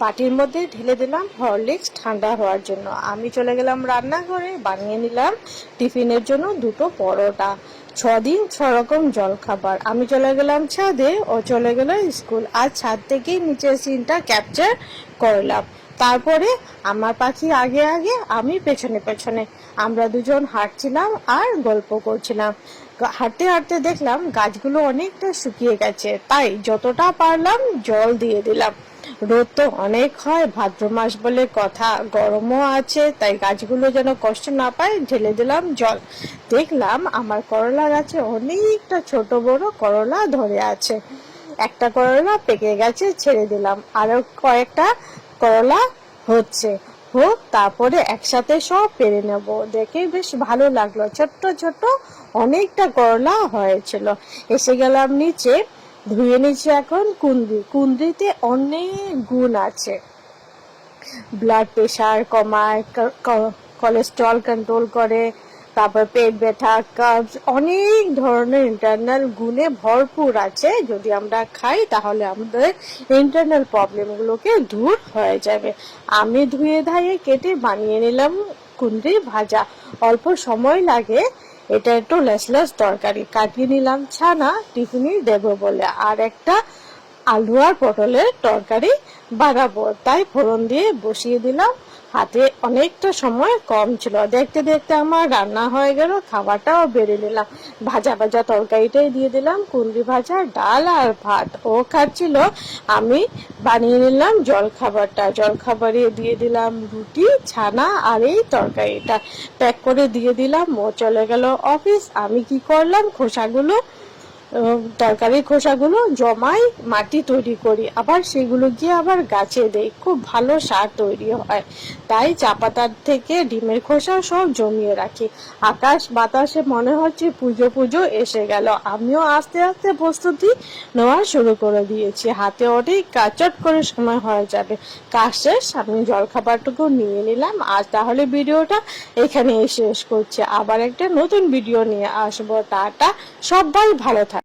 বাটির মধ্যে ঢেলে দিলাম হরলিক্স ঠান্ডা হওয়ার জন্য। আমি চলে গেলাম রান্নাঘরে, বানিয়ে নিলাম টিফিনের জন্য দুটো পরোটা। 6 দিন 6 রকম জল খাবার। আমি চলে গেলাম ছাদে, ও চলে গেল স্কুল। আর ছাদ থেকেই নিচের সিনটা ক্যাপচার করলাম। তারপরে আমার পাখি আগে আগে, আমি পেছনে পেছনে। আমরা দুজন হাঁটছিলাম আর গল্প করছিলাম। হাঁটতে হাঁটতে দেখলাম গাছগুলো অনেকটা শুকিয়ে গেছে, তাই যতটা পারলাম জল দিয়ে দিলাম। রোদ তো অনেক হয়, ভাদ্র মাস বলে কথা, গরমও আছে, তাই গাছগুলো যেন কষ্ট না পায় ঢেলে দিলাম জল। দেখলাম আমার করলা গাছে অনেকটা ছোট বড় করলা ধরে আছে। একটা করলা পেকে গেছে, ছেড়ে দিলাম। আরো কয়েকটা করলা হচ্ছে। হোক, তারপরে একসাথে সব পেরে নেব। দেখে বেশ ভালো লাগলো, ছোট্ট ছোট্ট অনেকটা করলা হয়েছিল। এসে গেলাম নিচে, ধুয়ে নিচ্ছি এখন কুঁদরি। কুঁদরিতে অনেক গুণ আছে, ব্লাড প্রেশার কমায়, কোলেস্ট্রল কন্ট্রোল করে, তারপর পেট ব্যথা, কার্বস, অনেক ধরনের ইন্টারনাল গুণে ভরপুর আছে। যদি আমরা খাই তাহলে আমাদের ইন্টারনাল প্রবলেমগুলোকে দূর হয়ে যাবে। আমি ধুয়ে ধায়ে কেটে বানিয়ে নিলাম কুঁদরি ভাজা। অল্প সময় লাগে, এটা একটু লেসলেস তরকারি। কাটিয়ে নিলাম ছানা, টিফিনে দেবো বলে। আর একটা আলু আর পটলের তরকারি বানাবো, তাই ফোড়ন দিয়ে বসিয়ে দিলাম। হাতে অনেকটা সময় কম ছিল, দেখতে দেখতে আমার রান্না হয়ে গেল। খাবারটাও বেড়ে নিলাম, ভাজা ভাজা তরকারিটাই দিয়ে দিলাম, কুঁদরি ভাজা, ডাল আর ভাত। ও খাচ্ছিল, আমি বানিয়ে নিলাম জলখাবারটা। জলখাবারে দিয়ে দিলাম রুটি, ছানা আর এই তরকারিটা প্যাক করে দিয়ে দিলাম। ও চলে গেল অফিস। আমি কি করলাম, খোসাগুলো, তরকারির খোসাগুলো জমাই মাটি তৈরি করি, আবার সেগুলো গিয়ে আবার গাছে দেই। খুব ভালো সার তৈরি হয়। তাই চা পাতার থেকে ডিমের খোসা সব জমিয়ে রাখি। আকাশ বাতাসে মনে হচ্ছে পুজো পুজো এসে গেল। আমিও আস্তে আস্তে প্রস্তুতি নেওয়া শুরু করে দিয়েছি। হাতে অনেক কাজ, চট করে সময় হয়ে যাবে। কাজ শেষ, আমি জলখাবারটুকু নিয়ে নিলাম। আজ তাহলে ভিডিওটা এখানেই শেষ করছি। আবার একটা নতুন ভিডিও নিয়ে আসবো। টাটা, সবাই ভালো থাকবে।